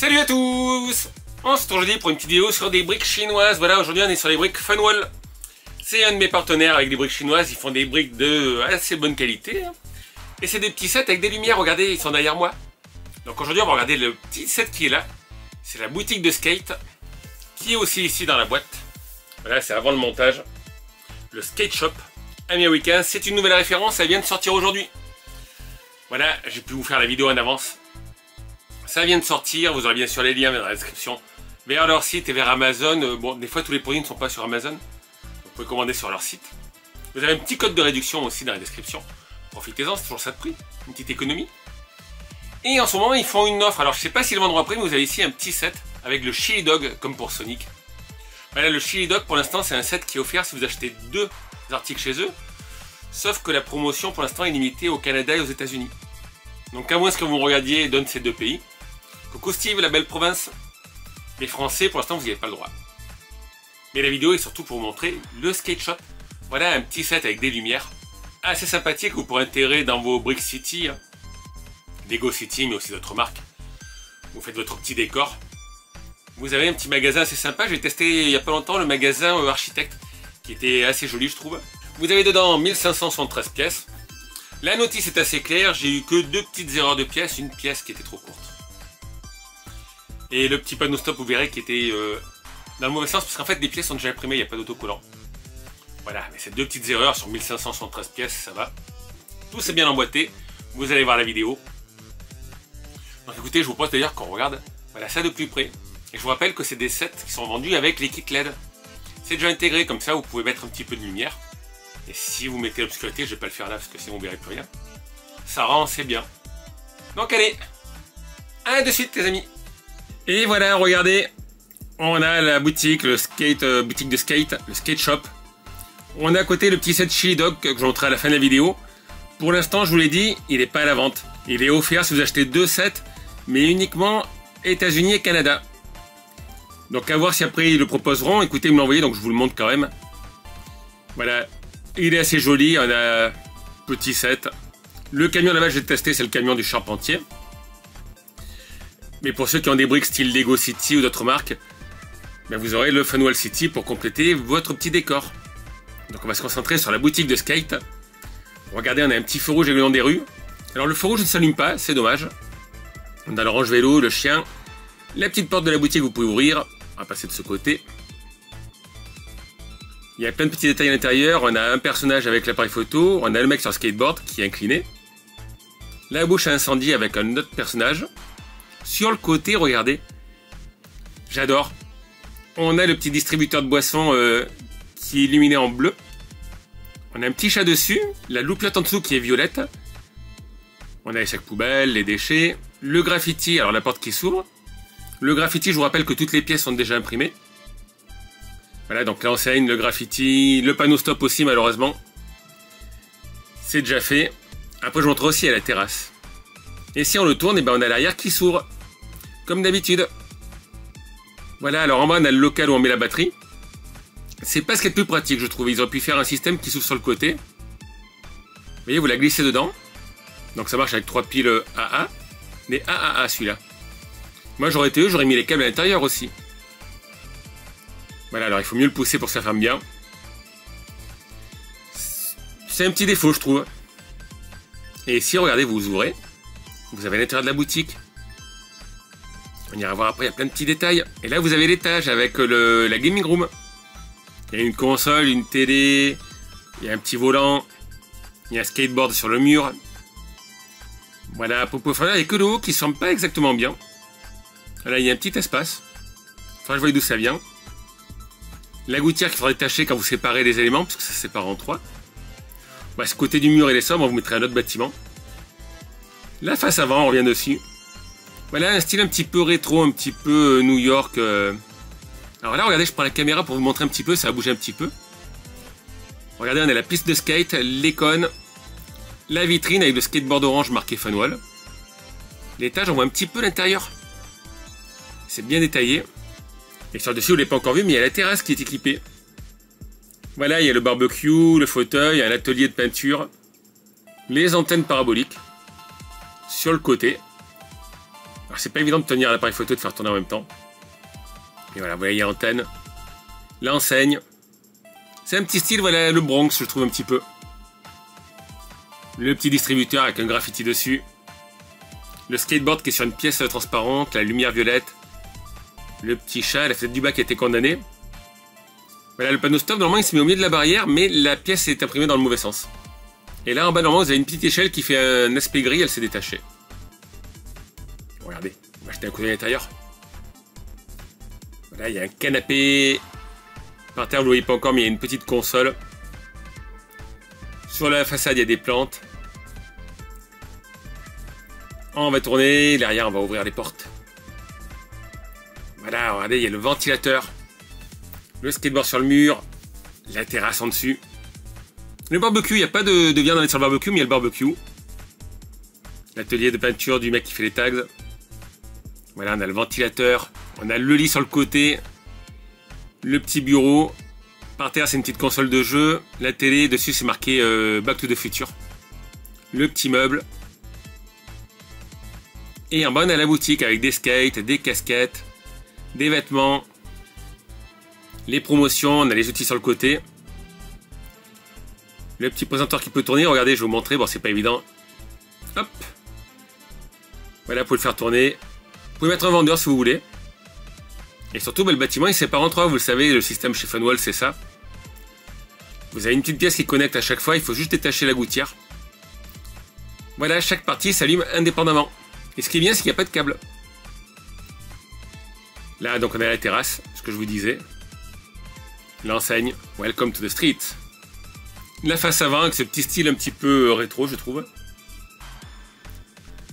Salut à tous! On se retrouve aujourd'hui pour une petite vidéo sur des briques chinoises. Voilà, aujourd'hui on est sur les briques Funwall. C'est un de mes partenaires avec des briques chinoises. Ils font des briques de assez bonne qualité. Et c'est des petits sets avec des lumières. Regardez, ils sont derrière moi. Donc aujourd'hui on va regarder le petit set qui est là. C'est la boutique de skate qui est aussi ici dans la boîte. Voilà, c'est avant le montage. Le Skate Shop américain. C'est une nouvelle référence, elle vient de sortir aujourd'hui. Voilà, j'ai pu vous faire la vidéo en avance. Ça vient de sortir, vous aurez bien sûr les liens dans la description vers leur site et vers Amazon. Bon, des fois tous les produits ne sont pas sur Amazon. Vous pouvez commander sur leur site. Vous avez un petit code de réduction aussi dans la description. Profitez-en, c'est toujours ça de prix. Une petite économie. Et en ce moment, ils font une offre. Alors, je ne sais pas s'ils le vendront après, mais vous avez ici un petit set avec le Chili Dog, comme pour Sonic. Voilà, le Chili Dog, pour l'instant, c'est un set qui est offert si vous achetez 2 articles chez eux. Sauf que la promotion, pour l'instant, est limitée au Canada et aux États-Unis. Donc, à moins que vous regardiez d'un de ces deux pays. Coucou Steve, la belle province. Les Français, pour l'instant, vous n'y avez pas le droit. Mais la vidéo est surtout pour vous montrer le Skate Shop. Voilà un petit set avec des lumières assez sympathique que vous pourrez intégrer dans vos Brick City, Lego City, mais aussi d'autres marques. Vous faites votre petit décor. Vous avez un petit magasin assez sympa. J'ai testé il n'y a pas longtemps le magasin Architecte, qui était assez joli, je trouve. Vous avez dedans 1573 pièces. La notice est assez claire. J'ai eu que 2 petites erreurs de pièces, une pièce qui était trop courte. Et le petit panneau stop, vous verrez, qui était dans le mauvais sens, parce qu'en fait, les pièces sont déjà imprimées, il n'y a pas d'autocollant. Voilà, mais ces 2 petites erreurs sur 1573 pièces, ça va. Tout c'est bien emboîté, vous allez voir la vidéo. Donc écoutez, je vous propose d'ailleurs qu'on regarde voilà, ça de plus près. Et je vous rappelle que c'est des sets qui sont vendus avec les kits LED. C'est déjà intégré, comme ça, vous pouvez mettre un petit peu de lumière. Et si vous mettez l'obscurité, je ne vais pas le faire là, parce que sinon vous ne verrez plus rien. Ça rend, c'est bien. Donc allez, un de suite les amis. Et voilà, regardez, on a la boutique, le skate, boutique de skate, le Skate Shop. On a à côté le petit set Chili Dog que je vous montrerai à la fin de la vidéo. Pour l'instant, je vous l'ai dit, il n'est pas à la vente. Il est offert si vous achetez 2 sets, mais uniquement États-Unis et Canada. Donc à voir si après ils le proposeront. Écoutez, ils me l'ont envoyé, donc je vous le montre quand même. Voilà, il est assez joli, on a petit set. Le camion là-bas, je vais tester, c'est le camion du charpentier. Mais pour ceux qui ont des briques style Lego City ou d'autres marques, ben vous aurez le Funwall City pour compléter votre petit décor. Donc on va se concentrer sur la boutique de skate. Regardez, on a un petit feu rouge avec le nom des rues. Alors le feu rouge ne s'allume pas, c'est dommage. On a l'orange vélo, le chien. La petite porte de la boutique, vous pouvez ouvrir. On va passer de ce côté. Il y a plein de petits détails à l'intérieur. On a un personnage avec l'appareil photo. On a le mec sur skateboard qui est incliné. La bouche à incendie avec un autre personnage. Sur le côté, regardez, j'adore. On a le petit distributeur de boissons qui est illuminé en bleu. On a un petit chat dessus, la loupiote en dessous qui est violette. On a les sacs poubelles, les déchets, le graffiti, alors la porte qui s'ouvre. Le graffiti, je vous rappelle que toutes les pièces sont déjà imprimées. Voilà, donc l'enseigne, le graffiti, le panneau stop aussi malheureusement. C'est déjà fait. Après, je vous montre aussi à la terrasse. Et si on le tourne, et ben on a l'arrière qui s'ouvre, comme d'habitude. Voilà, alors en bas on a le local où on met la batterie. C'est pas ce qui est le plus pratique, je trouve. Ils auraient pu faire un système qui s'ouvre sur le côté. Vous voyez, vous la glissez dedans. Donc ça marche avec 3 piles AA. Mais AAA celui-là. Moi j'aurais été eux, j'aurais mis les câbles à l'intérieur aussi. Voilà, alors il faut mieux le pousser pour que ça ferme bien. C'est un petit défaut, je trouve. Et ici, regardez, vous ouvrez. Vous avez l'intérieur de la boutique. On ira voir après, il y a plein de petits détails. Et là, vous avez l'étage avec la gaming room. Il y a une console, une télé, il y a un petit volant, il y a un skateboard sur le mur. Voilà, pour pouvoir faire, il n'y a que le haut qui ne semble pas exactement bien. Là, il y a un petit espace. Enfin, je vois d'où ça vient. La gouttière qu'il faudra détacher quand vous séparez les éléments, parce que ça se sépare en 3. Bah, ce côté du mur, il est sobre, on vous mettrait un autre bâtiment. La face avant, on revient dessus. Voilà, un style un petit peu rétro, un petit peu New York. Alors là, regardez, je prends la caméra pour vous montrer un petit peu, ça a bougé un petit peu. Regardez, on a la piste de skate, les cônes, la vitrine avec le skateboard orange marqué Funwall. L'étage, on voit un petit peu l'intérieur. C'est bien détaillé. Et sur le dessus, vous ne l'avez pas encore vu, mais il y a la terrasse qui est équipée. Voilà, il y a le barbecue, le fauteuil, un atelier de peinture, les antennes paraboliques. Sur le côté. Alors c'est pas évident de tenir l'appareil photo et de faire tourner en même temps. Et voilà, vous voyez, il y a l'antenne, l'enseigne. C'est un petit style, voilà, le Bronx, je trouve un petit peu. Le petit distributeur avec un graffiti dessus. Le skateboard qui est sur une pièce transparente, la lumière violette. Le petit chat, la fenêtre du bas qui a été condamnée. Voilà, le panneau stop, normalement il se met au milieu de la barrière, mais la pièce est imprimée dans le mauvais sens. Et là en bas, normalement, vous avez une petite échelle qui fait un aspect gris, elle s'est détachée. Regardez, on va jeter un coup d'œil à l'intérieur. Voilà, il y a un canapé par terre, vous ne le voyez pas encore, mais il y a une petite console. Sur la façade, il y a des plantes. On va tourner, derrière, on va ouvrir les portes. Voilà, regardez, il y a le ventilateur. Le skateboard sur le mur. La terrasse en dessus. Le barbecue, il n'y a pas de viande sur le barbecue, mais il y a le barbecue. L'atelier de peinture du mec qui fait les tags. Voilà, on a le ventilateur. On a le lit sur le côté. Le petit bureau. Par terre, c'est une petite console de jeu. La télé, dessus, c'est marqué Back to the Future. Le petit meuble. Et en bas, on a la boutique avec des skates, des casquettes, des vêtements, les promotions, on a les outils sur le côté. Le petit présentoir qui peut tourner, regardez, je vais vous montrer, bon, c'est pas évident. Hop. Voilà, vous pouvez le faire tourner. Vous pouvez mettre un vendeur si vous voulez. Et surtout, le bâtiment, il se sépare en trois, vous le savez, le système chez Funwall, c'est ça. Vous avez une petite pièce qui connecte à chaque fois, il faut juste détacher la gouttière. Voilà, chaque partie s'allume indépendamment. Et ce qui est bien, c'est qu'il n'y a pas de câble. Là, donc, on a la terrasse, ce que je vous disais. L'enseigne, Welcome to the Street. La face avant, avec ce petit style un petit peu rétro, je trouve.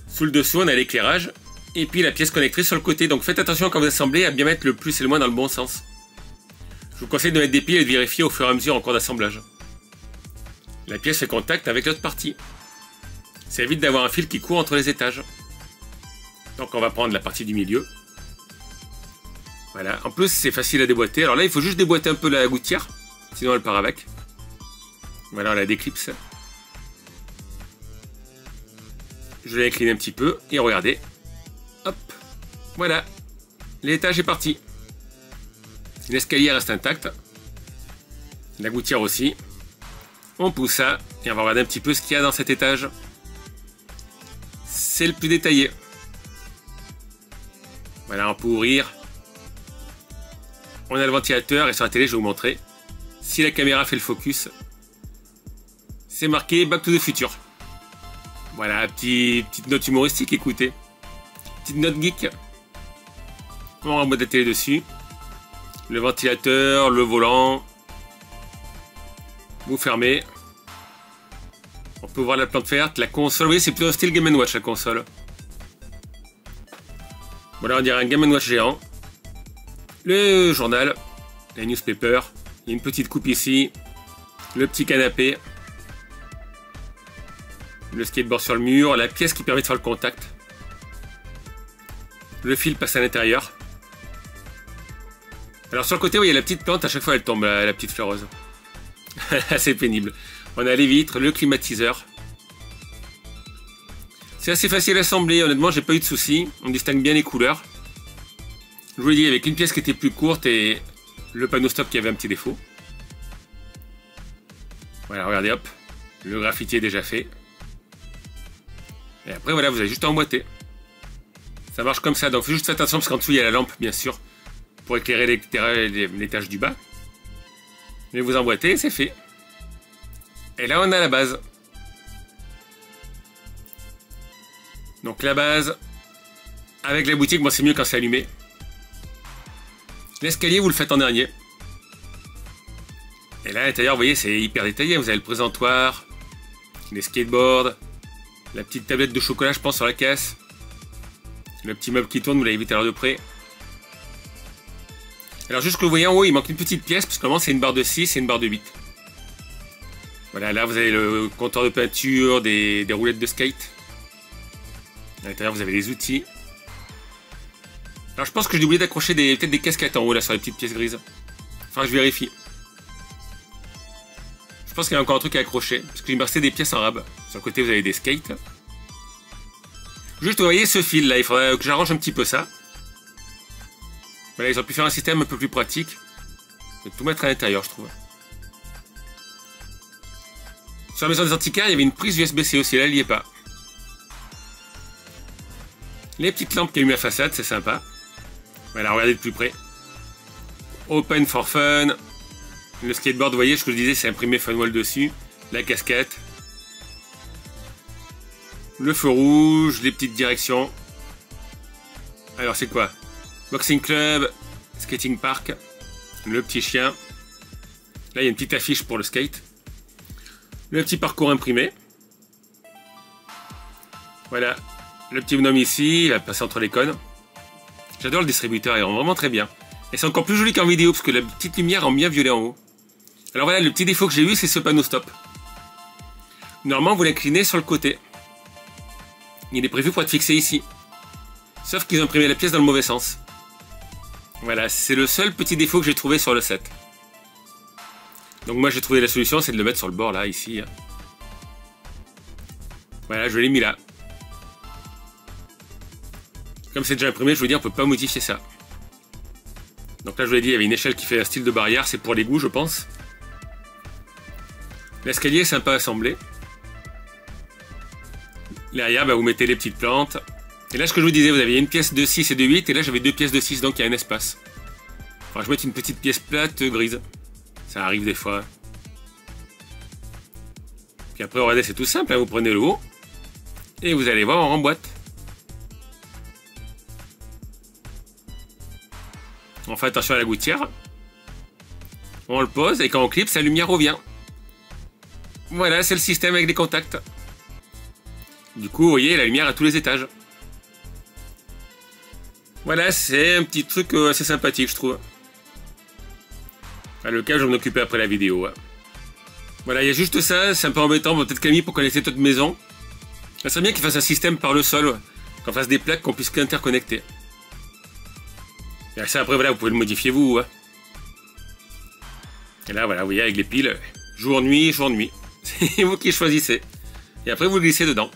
Sous le dessous, on a l'éclairage. Et puis la pièce connectrice sur le côté. Donc faites attention quand vous assemblez à bien mettre le plus et le moins dans le bon sens. Je vous conseille de mettre des piles et de vérifier au fur et à mesure en cours d'assemblage. La pièce fait contact avec l'autre partie. Ça évite d'avoir un fil qui court entre les étages. Donc on va prendre la partie du milieu. Voilà, en plus c'est facile à déboîter. Alors là il faut juste déboîter un peu la gouttière, sinon elle part avec. Voilà, on la déclipse. Je vais incliner un petit peu et regardez. Hop, voilà, l'étage est parti. L'escalier reste intact. La gouttière aussi. On pousse ça et on va regarder un petit peu ce qu'il y a dans cet étage. C'est le plus détaillé. Voilà, on peut ouvrir. On a le ventilateur et sur la télé, je vais vous montrer. Si la caméra fait le focus, c'est marqué Back to the Future. Voilà, petite note humoristique, écoutez. Petite note geek. On remonte la télé dessus. Le ventilateur, le volant. Vous fermez. On peut voir la plante verte, la console. Vous voyez, c'est plutôt un style Game & Watch, la console. Voilà, on dirait un Game & Watch géant. Le journal, la newspaper. Il y a une petite coupe ici. Le petit canapé. Le skateboard sur le mur. La pièce qui permet de faire le contact. Le fil passe à l'intérieur. Alors sur le côté, il y a la petite plante. À chaque fois, elle tombe, la petite fleureuse. Assez pénible. On a les vitres, le climatiseur. C'est assez facile à assembler. Honnêtement, j'ai pas eu de soucis. On distingue bien les couleurs. Je vous l'ai dit, avec une pièce qui était plus courte et le panneau stop qui avait un petit défaut. Voilà, regardez, hop. Le graffiti est déjà fait. Et après, voilà, vous avez juste à emboîter. Ça marche comme ça. Donc, faites juste attention parce qu'en dessous, il y a la lampe, bien sûr, pour éclairer l'étage du bas. Mais vous emboîtez et c'est fait. Et là, on a la base. Donc, la base, avec la boutique, bon, c'est mieux quand c'est allumé. L'escalier, vous le faites en dernier. Et là, à l'intérieur, vous voyez, c'est hyper détaillé. Vous avez le présentoir, les skateboards, la petite tablette de chocolat, je pense, sur la caisse. Le petit meuble qui tourne, vous l'avez vu tout à l'heure de près. Alors, juste que vous voyez en haut, il manque une petite pièce, parce que normalement, c'est une barre de 6 et une barre de 8. Voilà, là, vous avez le comptoir de peinture, des roulettes de skate. À l'intérieur, vous avez les outils. Alors, je pense que j'ai oublié d'accrocher peut-être des casquettes en haut, là, sur les petites pièces grises. Enfin, je vérifie. Je pense qu'il y a encore un truc à accrocher, parce qu'il me restait des pièces en rab. Sur le côté, vous avez des skates. Juste, vous voyez ce fil là, il faudrait que j'arrange un petit peu ça. Voilà, ils ont pu faire un système un peu plus pratique. De tout mettre à l'intérieur, je trouve. Sur la maison des antiquaires, il y avait une prise USB-C aussi, là, elle n'y est pas. Les petites lampes qui allument la façade, c'est sympa. Voilà, regardez de plus près. Open for fun. Le skateboard, vous voyez, ce que je disais, c'est imprimé Funwall dessus. La casquette. Le feu rouge, les petites directions. Alors, c'est quoi? Boxing Club, Skating Park, le petit chien. Là, il y a une petite affiche pour le skate. Le petit parcours imprimé. Voilà. Le petit bonhomme ici, il va passer entre les cônes. J'adore le distributeur, il rend vraiment très bien. Et c'est encore plus joli qu'en vidéo, parce que la petite lumière rend bien violet en haut. Alors voilà, le petit défaut que j'ai eu, c'est ce panneau stop. Normalement, vous l'inclinez sur le côté. Il est prévu pour être fixé ici. Sauf qu'ils ont imprimé la pièce dans le mauvais sens. Voilà, c'est le seul petit défaut que j'ai trouvé sur le set. Donc moi j'ai trouvé la solution, c'est de le mettre sur le bord là, ici. Voilà, je l'ai mis là. Comme c'est déjà imprimé, je veux dire, on peut pas modifier ça. Donc là je vous l'ai dit, il y avait une échelle qui fait un style de barrière, c'est pour l'égout je pense. L'escalier est sympa à assembler. Derrière, bah, vous mettez les petites plantes. Et là, ce que je vous disais, vous aviez une pièce de 6 et de 8, et là, j'avais deux pièces de 6, donc il y a un espace. Enfin, je vais mettre une petite pièce plate grise. Ça arrive des fois. Puis après, regardez, c'est tout simple, hein, vous prenez le haut, et vous allez voir, on remboîte. On fait attention à la gouttière. On le pose, et quand on clipse, la lumière revient. Voilà, c'est le système avec des contacts. Du coup, vous voyez, la lumière à tous les étages. Voilà, c'est un petit truc assez sympathique, je trouve. À le cas, je vais m'en occuper après la vidéo. Voilà, il y a juste ça, c'est un peu embêtant. Bon, peut-être Camille pour connaître notre maison. Ça serait bien qu'il fasse un système par le sol, qu'on fasse des plaques qu'on puisse interconnecter. Et ça, après, voilà, vous pouvez le modifier vous. Et là, voilà, vous voyez, avec les piles, jour-nuit, jour-nuit. C'est vous qui choisissez. Et après, vous le glissez dedans.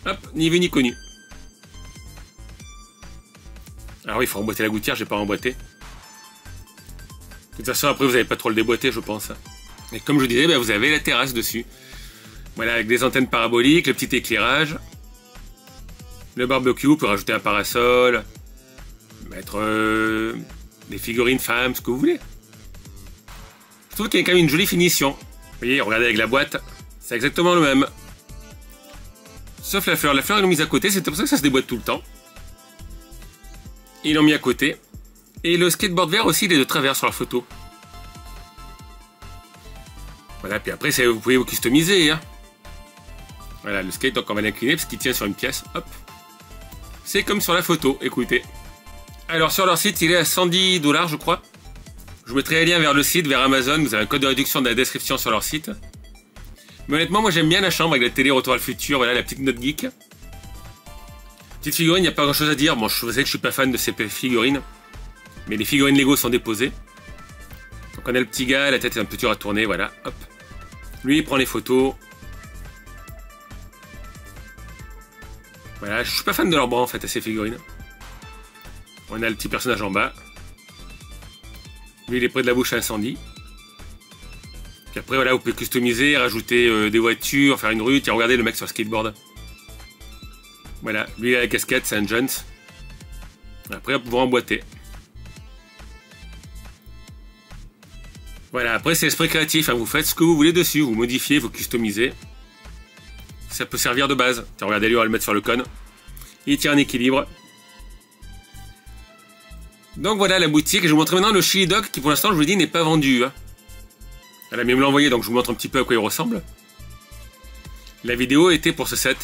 Hop, ni vu ni connu. Alors oui, il faut emboîter la gouttière, j'ai pas emboîté. De toute façon, après, vous n'avez pas trop le déboîter, je pense. Et comme je disais, bah, vous avez la terrasse dessus. Voilà, avec des antennes paraboliques, le petit éclairage. Le barbecue, vous pouvez rajouter un parasol. Mettre des figurines femmes, ce que vous voulez. Je trouve qu'il y a quand même une jolie finition. Vous voyez, regardez avec la boîte, c'est exactement le même. Sauf la fleur. La fleur, ils l'ont mise à côté, c'est pour ça que ça se déboîte tout le temps. Ils l'ont mis à côté. Et le skateboard vert aussi, il est de travers sur la photo. Voilà, puis après, vous pouvez vous customiser. Hein. Voilà, le skate, donc on va l'incliner parce qu'il tient sur une pièce. Hop. C'est comme sur la photo, écoutez. Alors, sur leur site, il est à 110 $, je crois. Je vous mettrai un lien vers le site, vers Amazon. Vous avez un code de réduction dans la description sur leur site. Mais honnêtement, moi, j'aime bien la chambre avec la télé Retour à le futur. Voilà, la petite note geek. Petite figurine, il n'y a pas grand chose à dire. Bon, je sais que je suis pas fan de ces figurines. Mais les figurines Lego sont déposées. Donc on a le petit gars, la tête est un peu dure à tourner, voilà, hop. Lui, il prend les photos. Voilà, je suis pas fan de leurs bras en fait, à ces figurines. On a le petit personnage en bas. Lui, il est près de la bouche à incendie. Puis après, voilà, vous pouvez customiser, rajouter des voitures, faire une rue. Tiens, regardez le mec sur le skateboard. Voilà, lui, il a la casquette, c'est un Jones. Après, vous emboîter. Voilà, après, c'est l'esprit créatif. Hein. Vous faites ce que vous voulez dessus. Vous modifiez, vous customisez. Ça peut servir de base. Tiens, regardez, lui, on va le mettre sur le cône. Il tient un équilibre. Donc voilà la boutique. Je vais vous montrer maintenant le Chili Dog qui, pour l'instant, je vous dis, n'est pas vendu. Hein. Elle a même l'envoyé, donc je vous montre un petit peu à quoi il ressemble. La vidéo était pour ce set.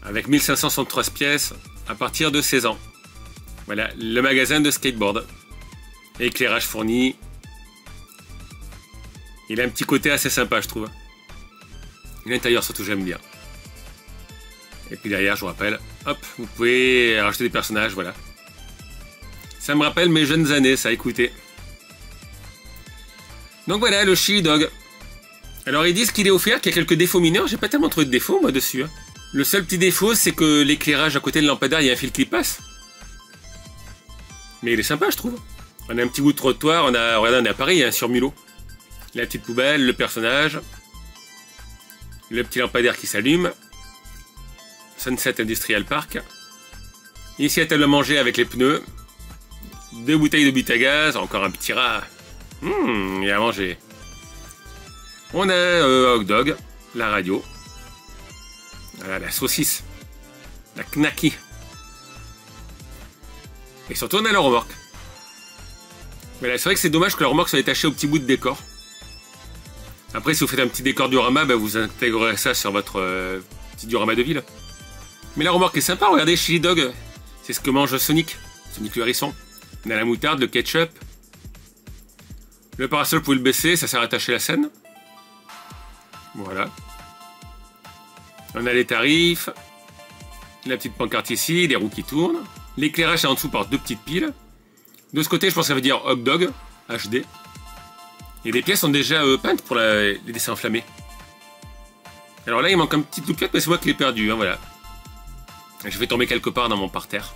Avec 1563 pièces à partir de 16 ans. Voilà, le magasin de skateboard. Éclairage fourni. Il a un petit côté assez sympa, je trouve. L'intérieur, surtout, j'aime bien. Et puis derrière, je vous rappelle, hop, vous pouvez rajouter des personnages, voilà. Ça me rappelle mes jeunes années, ça, écoutez. Donc voilà, le Chili Dog. Alors, ils disent qu'il est offert, qu'il y a quelques défauts mineurs. J'ai pas tellement trouvé de défauts, moi, dessus. Hein. Le seul petit défaut, c'est que l'éclairage à côté de lampadaire, il y a un fil qui passe. Mais il est sympa, je trouve. On a un petit bout de trottoir, regardez, on est à Paris, hein, sur Mulot. La petite poubelle, le personnage. Le petit lampadaire qui s'allume. Sunset Industrial Park. Ici, la table à manger avec les pneus. 2 bouteilles de but à gaz, encore un petit rat. Et à manger. On a hot dog, la radio. Voilà, la saucisse. La knacky. Et surtout, on a la remorque. Voilà, c'est vrai que c'est dommage que la remorque soit détachée au petit bout de décor. Après, si vous faites un petit décor diorama, vous intégrerez ça sur votre petit diorama de ville. Mais la remorque est sympa, regardez, Chili Dog. C'est ce que mange Sonic. Sonic le hérisson. On a la moutarde, le ketchup. Le parasol, vous pouvez le baisser, ça sert à attacher la scène. Voilà. On a les tarifs. La petite pancarte ici, les roues qui tournent. L'éclairage est en dessous par 2 petites piles. De ce côté, je pense que ça veut dire Hot Dog, HD. Et les pièces sont déjà peintes pour les dessins enflammés. Alors là, il manque un petit bout de pièce, mais c'est moi qui l'ai perdu, hein, voilà. Je vais tomber quelque part dans mon parterre.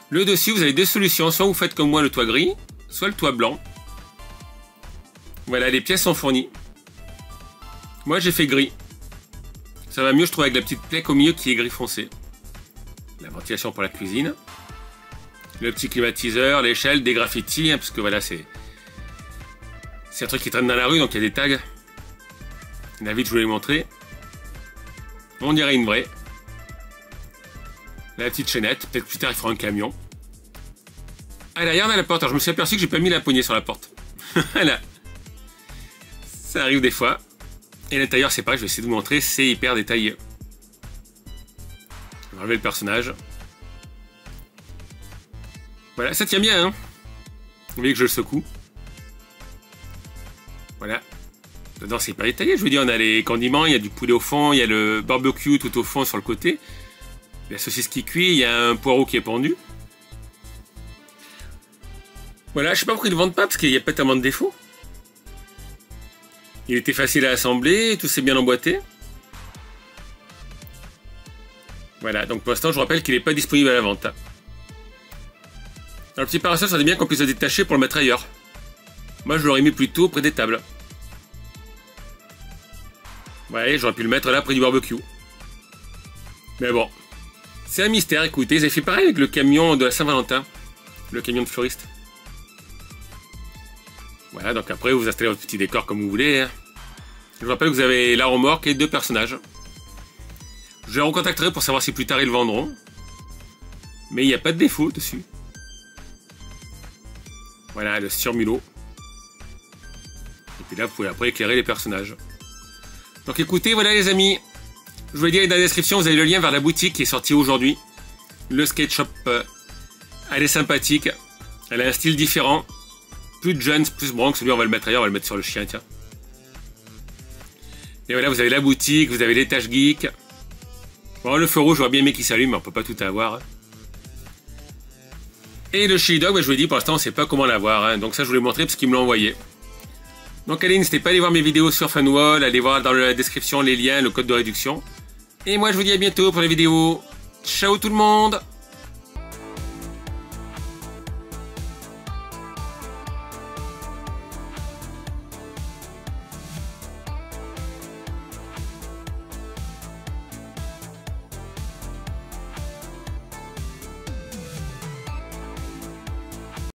Le dessus, vous avez 2 solutions. Soit vous faites comme moi le toit gris, soit le toit blanc. Voilà, les pièces sont fournies. Moi, j'ai fait gris. Ça va mieux, je trouve, avec la petite plaque au milieu qui est gris foncé. La ventilation pour la cuisine. Le petit climatiseur, l'échelle, des graffitis, hein, parce que voilà, c'est un truc qui traîne dans la rue, donc il y a des tags. La vite, je voulais vous montrer. On dirait une vraie. La petite chaînette, peut-être plus tard il fera un camion. Ah, derrière on a la porte, alors je me suis aperçu que j'ai pas mis la poignée sur la porte. Voilà. Ça arrive des fois. Et l'intérieur c'est pareil, je vais essayer de vous montrer, c'est hyper détaillé. Je vais enlever le personnage. Voilà, ça tient bien, hein. Vous voyez que je le secoue. Voilà. Dedans c'est hyper détaillé, je veux dire, on a les condiments, il y a du poulet au fond, il y a le barbecue tout au fond sur le côté. La saucisse qui cuit, il y a un poireau qui est pendu. Voilà, je sais pas pourquoi ils ne le vendent pas, parce qu'il n'y a pas tellement de défauts. Il était facile à assembler, tout s'est bien emboîté. Voilà, donc pour l'instant, je vous rappelle qu'il n'est pas disponible à la vente. Alors, le petit parasol, ça serait bien qu'on puisse le détacher pour le mettre ailleurs. Moi, je l'aurais mis plutôt près des tables. Ouais, j'aurais pu le mettre là, près du barbecue. Mais bon. C'est un mystère, écoutez, ils avaient fait pareil avec le camion de la Saint-Valentin. Le camion de fleuriste. Voilà, donc après vous installez votre petit décor comme vous voulez. Hein. Je vous rappelle que vous avez la remorque et 2 personnages. Je les recontacterai pour savoir si plus tard ils le vendront. Mais il n'y a pas de défaut dessus. Voilà, le surmulot. Et puis là, vous pouvez après éclairer les personnages. Donc écoutez, voilà les amis. Je vous l'ai dit dans la description, vous avez le lien vers la boutique qui est sortie aujourd'hui. Le skate shop, elle est sympathique. Elle a un style différent. Plus de Jones, plus Bronx. Celui on va le mettre ailleurs, on va le mettre sur le chien, tiens. Et voilà, vous avez la boutique, vous avez l'étage geek. Bon, le feu rouge, j'aurais bien aimé qu'il s'allume, mais on peut pas tout avoir. Et le Chili Dog, je vous l'ai dit, pour l'instant, on sait pas comment l'avoir. Hein. Donc ça, je vous l'ai montré parce qu'il me l'a envoyé. Donc allez, n'hésitez pas à aller voir mes vidéos sur Funwall, allez voir dans la description les liens, le code de réduction. Et moi, je vous dis à bientôt pour les vidéos. Ciao tout le monde!